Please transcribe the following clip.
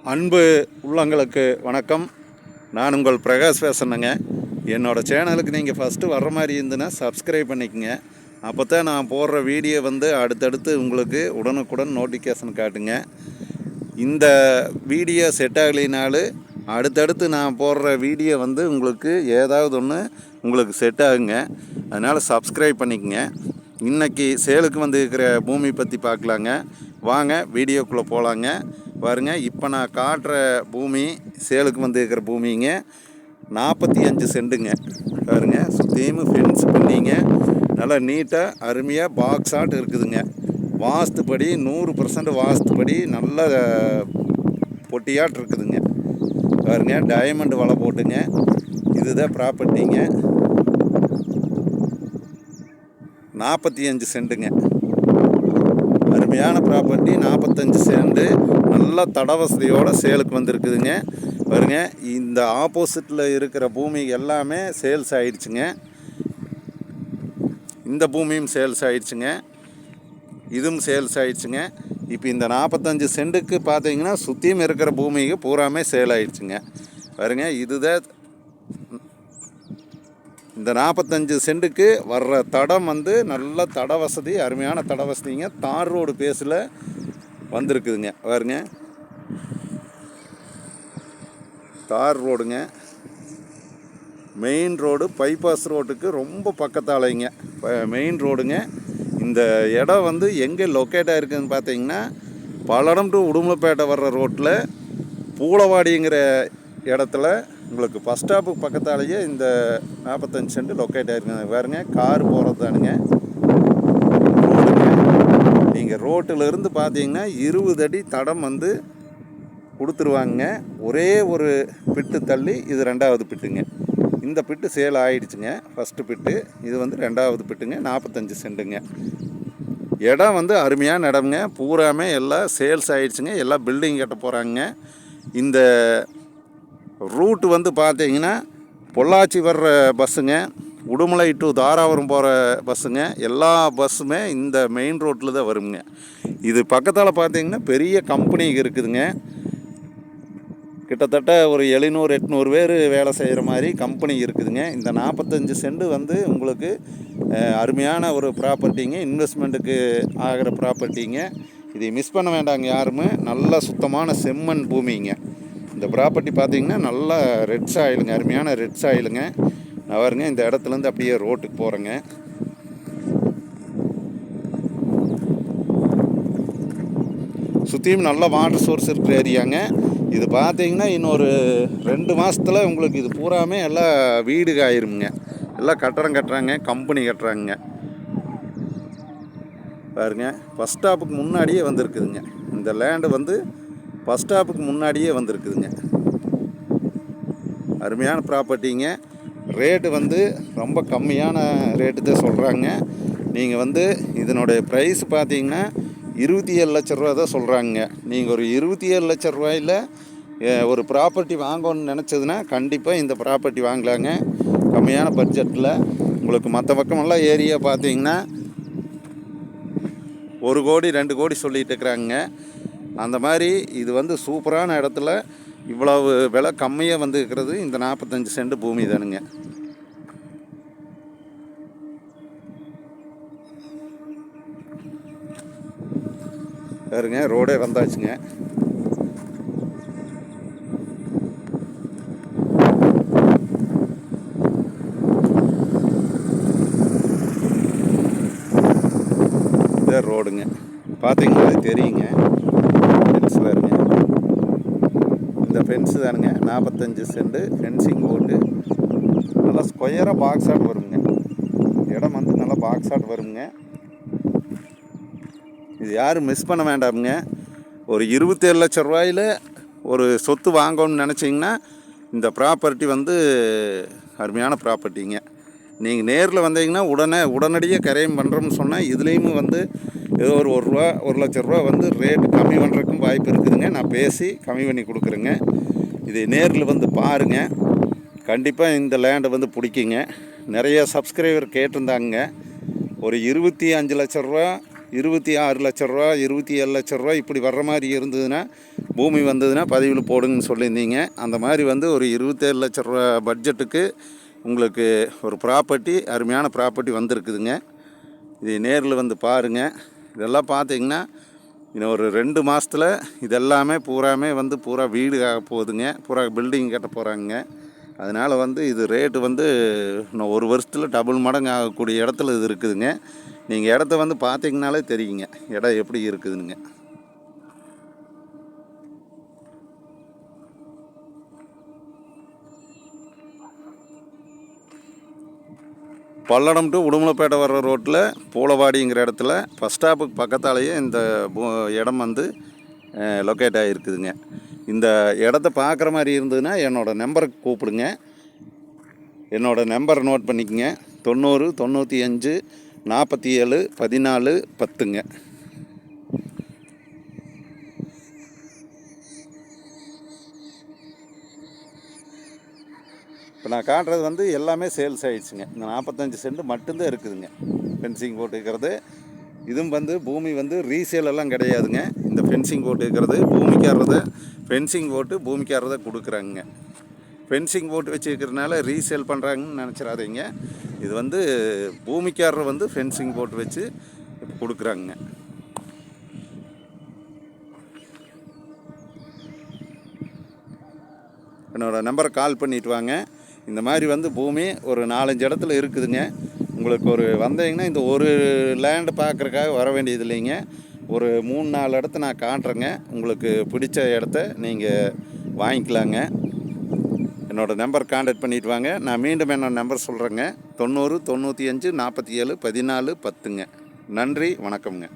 அன்பு உள்ளங்களுக்கு வணக்கம். நான் உங்கள் பிரகாஷ் பேசுகிறேங்க. என்னோடய சேனலுக்கு நீங்கள் ஃபஸ்ட்டு வர்ற மாதிரி இருந்துன்னா சப்ஸ்கிரைப் பண்ணிக்கோங்க. அப்போ தான் நான் போடுற வீடியோ அடுத்தடுத்து உங்களுக்கு உடனுக்குடன் நோட்டிஃபிகேஷன் காட்டுங்க. இந்த வீடியோ செட் ஆகலினாலும் அடுத்தடுத்து நான் போடுற வீடியோ உங்களுக்கு ஏதாவது ஒன்று உங்களுக்கு செட் ஆகுங்க. அதனால் சப்ஸ்கிரைப் பண்ணிக்கோங்க. இன்றைக்கி சேலுக்கு இருக்கிற பூமி பற்றி பார்க்கலாங்க. வாங்க வீடியோக்குள்ளே போகலாங்க. பாருங்க, இப்போ நான் காட்டுற பூமி சேலுக்கு இருக்கிற பூமிங்க 45 சென்ட்டுங்க. பாருங்க, சுற்றியும் ஃபென்ஸ் பண்ணிங்க நல்லா நீட்டாக அருமையாக பாக்ஸ் ஆட் இருக்குதுங்க. வாஸ்துப்படி 100% வாஸ்துப்படி நல்ல பொட்டியாட் இருக்குதுங்க. பாருங்க, டைமண்ட் வலை போட்டுங்க. இதுதான் ப்ராப்பர்ட்டிங்க. 45 சென்ட்டுங்க. அருமையான ப்ராப்பர்ட்டி. 45 சென்ட்டு நல்ல தட வசதியோடு சேலுக்கு வந்திருக்குதுங்க. பாருங்க, இந்த ஆப்போசிட்டில் இருக்கிற பூமி எல்லாமே சேல்ஸ் ஆகிடுச்சுங்க. இந்த பூமியும் சேல்ஸ் ஆகிடுச்சுங்க. இதுவும் சேல்ஸ் ஆகிடுச்சுங்க. இப்போ இந்த 45 சென்ட்டுக்கு பார்த்தீங்கன்னா சுற்றியும் இருக்கிற பூமிக்கு பூராமே சேல் ஆகிடுச்சுங்க. பாருங்க, இதுதான் இந்த 45 சென்ட்டுக்கு வர்ற தடம் நல்ல தட வசதி, அருமையான தட வசதிங்க. தார் ரோடு பேஸில் வந்திருக்குதுங்க. பாருங்க, தார் ரோடுங்க. மெயின் ரோடு பைபாஸ் ரோட்டுக்கு ரொம்ப பக்கத்தாலைங்க மெயின் ரோடுங்க. இந்த இடம் எங்கே லொக்கேட் ஆகிருக்குதுன்னு பார்த்தீங்கன்னா பல்லடம் டு உடுமலைப்பேட்டை வர்ற ரோட்டில் பூளவாடிங்கிற இடத்துல உங்களுக்கு பஸ் ஸ்டாப்புக்கு பக்கத்தாலேயே இந்த 45 சென்ட் லொக்கேட் ஆகிருக்குங்க. பாருங்க, கார் போகிறது தானுங்க ரோடுங்க. நீங்கள் ரோட்டிலிருந்து பார்த்தீங்கன்னா 20 அடி தடம் கொடுத்துருவாங்க. ஒரே ஒரு பிட்டு தள்ளி இது 2வது பிட்டுங்க. இந்த பிட்டு சேல் ஆகிடுச்சுங்க. ஃபஸ்ட்டு பிட்டு, இது 2வது பிட்டுங்க. 45 சென்ட்டுங்க. இடம் அருமையான இடம்ங்க. பூராமே எல்லாம் சேல்ஸ் ஆகிடுச்சுங்க. எல்லாம் பில்டிங் கட்ட போகிறாங்க. இந்த ரூட்டு பார்த்தீங்கன்னா பொள்ளாச்சி வர்ற பஸ்ஸுங்க, உடுமலை டு தாராபுரம் போகிற பஸ்ஸுங்க, எல்லா பஸ்ஸுமே இந்த மெயின் ரோட்டில் தான் வருங்க. இது பக்கத்தால் பார்த்தீங்கன்னா பெரிய கம்பெனி இருக்குதுங்க. கிட்டத்தட்ட ஒரு 700-800 பேர் வேலை செய்கிற மாதிரி கம்பெனி இருக்குதுங்க. இந்த 45 சென்ட் உங்களுக்கு அருமையான ஒரு ப்ராப்பர்ட்டிங்க. இன்வெஸ்ட்மெண்ட்டுக்கு ஆகிற ப்ராப்பர்ட்டிங்க. இதை மிஸ் பண்ண வேண்டாங்க யாருமே. நல்ல சுத்தமான செம்மண் பூமிங்க. இந்த ப்ராப்பர்ட்டி பார்த்தீங்கன்னா நல்லா ரெட் சாயிலுங்க, அருமையான ரெட் சாயிலுங்க. நான் பாருங்க, இந்த இடத்துலேருந்து அப்படியே ரோட்டுக்கு போகிறேங்க. சுற்றியும் நல்ல வாட்டர் சோர்ஸ் இருக்கிற ஏரியாங்க. இது பார்த்தீங்கன்னா இன்னொரு 2 மாதத்தில் உங்களுக்கு இது பூராமே எல்லாம் வீடு ஆயிருமுங்க. எல்லாம் கட்டடம் கட்டுறாங்க, கம்பெனி கட்டுறாங்க. பாருங்க, பஸ் ஸ்டாப்புக்கு முன்னாடியே வந்திருக்குதுங்க. இந்த லேண்டு பஸ் ஸ்டாப்புக்கு முன்னாடியே வந்திருக்குதுங்க. அருமையான ப்ராப்பர்ட்டிங்க. ரேட்டு ரொம்ப கம்மியான ரேட்டு தான் சொல்கிறாங்க. நீங்கள் இதனுடைய ப்ரைஸ் பார்த்தீங்கன்னா 27 லட்ச ரூபா தான் சொல்கிறாங்க. நீங்கள் ஒரு 27 லட்ச ரூபாயில் ஒரு ப்ராப்பர்ட்டி வாங்கணும்னு நினச்சதுன்னா கண்டிப்பாக இந்த ப்ராப்பர்ட்டி வாங்கலாங்க. கம்மியான பட்ஜெட்டில் உங்களுக்கு. மற்ற பக்கமெல்லாம் ஏரியா பார்த்தீங்கன்னா 1 கோடி 2 கோடி சொல்லிகிட்டு இருக்கிறாங்க. அந்த மாதிரி இது சூப்பரான இடத்துல இவ்வளவு விலை கம்மியாக இருக்கிறது இந்த 45 சென்ட் பூமி தானுங்க. பாருங்க, ரோடே வந்தாச்சுங்க. இதே ரோடுங்க. பார்த்தீங்கன்னா அது தெரியுங்க. ஃபென்ஸ் பாருங்க, இந்த ஃபென்ஸு தானுங்க. 45 சென்ட் ஃபென்சிங் போட்டு நல்லா ஸ்கொயராக பாக்ஸ் ஆட் வருங்க. இடம் நல்லா பாக்ஸ் ஆட் வருங்க. இது யாரும் மிஸ் பண்ண வேண்டாமுங்க. ஒரு 27 லட்ச ரூபாயில் ஒரு சொத்து வாங்கணும்னு நினச்சிங்கன்னா இந்த ப்ராப்பர்ட்டி அருமையான ப்ராப்பர்ட்டிங்க. நீங்கள் நேரில் வந்தீங்கன்னா உடனடியாக கரையம் பண்ணுறோம்னு சொன்னால் இதுலேயும் ஏதோ ஒரு ரூபா 1 லட்ச ரூபா ரேட்டு கம்மி பண்ணுறதுக்கும் வாய்ப்பு இருக்குதுங்க. நான் பேசி கம்மி பண்ணி கொடுக்குறேங்க. இது நேரில் பாருங்கள். கண்டிப்பாக இந்த லேண்டை பிடிக்குங்க. நிறைய சப்ஸ்கிரைபர் கேட்டிருந்தாங்க. ஒரு 25 லட்ச ரூபா 26 லட்ச ரூபா 27 லட்ச ரூபா இப்படி வர்ற மாதிரி இருந்ததுன்னா பூமி வந்ததுன்னா பதிவில் போடுங்கன்னு சொல்லியிருந்தீங்க. அந்த மாதிரி வந்து ஒரு 27 லட்ச ரூபா பட்ஜெட்டுக்கு உங்களுக்கு ஒரு ப்ராப்பர்ட்டி, அருமையான ப்ராப்பர்ட்டி வந்திருக்குதுங்க. இது நேரில் வந்து பாருங்கள். இதெல்லாம் பார்த்தீங்கன்னா இன்னும் ஒரு 2 மாதத்தில் இதெல்லாமே பூரா வீடு ஆக போகுதுங்க. பூரா பில்டிங் கட்ட போகிறாங்க. அதனால் வந்து இது ரேட்டு வந்து இன்னும் 1 வருஷத்தில் டபுள் மடங்கு ஆகக்கூடிய இடத்துல இது இருக்குதுங்க. நீங்கள் இடத்த வந்து பார்த்தீங்கனாலே தெரியுங்க இடம் எப்படி இருக்குதுங்க. பல்லடம் டு உடுமலைப்பேட்டை வர்ற ரோட்டில் பூலவாடிங்கிற இடத்துல பஸ் ஸ்டாப்புக்கு பக்கத்தாலேயே இந்த இடம் வந்து லொக்கேட் ஆகிருக்குதுங்க. இந்த இடத்த பார்க்குற மாதிரி இருந்ததுன்னா என்னோடய நம்பருக்கு கூப்பிடுங்க. என்னோடய நம்பர் நோட் பண்ணிக்கங்க. 90 95 47 14 10ங்க. இப்போ நான் காட்டுறது வந்து எல்லாமே சேல்ஸ் ஆகிடுச்சுங்க. இந்த 45 சென்ட் மட்டும்தான் இருக்குதுங்க ஃபென்சிங் போட்டு இருக்கிறது. இதுவும் வந்து பூமி வந்து ரீசேல் எல்லாம் கிடையாதுங்க. இந்த ஃபென்சிங் போட்டு இருக்கிறது பூமிக்காரதை ஃபென்சிங் போட்டு பூமிக்காரதை கொடுக்குறாங்க. ஃபென்சிங் போட்டு வச்சுருக்கிறதுனால ரீசேல் பண்ணுறாங்கன்னு நினச்சிடாதீங்க. இது வந்து பூமிக்காரர் வந்து ஃபென்சிங் போட்டு வச்சு இப்போ கொடுக்குறாங்க. என்னோடய நம்பரை கால் பண்ணிவிட்டு வாங்க. இந்த மாதிரி வந்து பூமி ஒரு 4-5 இடத்துல இருக்குதுங்க. உங்களுக்கு ஒரு வந்தீங்கன்னா இந்த ஒரு லேண்டு பார்க்குறக்காக வர வேண்டியது இல்லைங்க. ஒரு 3-4 இடத்த நான் காட்டுறேங்க. உங்களுக்கு பிடிச்ச இடத்த நீங்கள் வாங்கிக்கலாங்க. என்னோடய நம்பர் கான்டாக்ட் பண்ணிவிட்டு வாங்க. நான் மீண்டும் என்னோடய நம்பர் சொல்கிறேங்க. 90 95 47 14 10ங்க. நன்றி, வணக்கம்ங்க.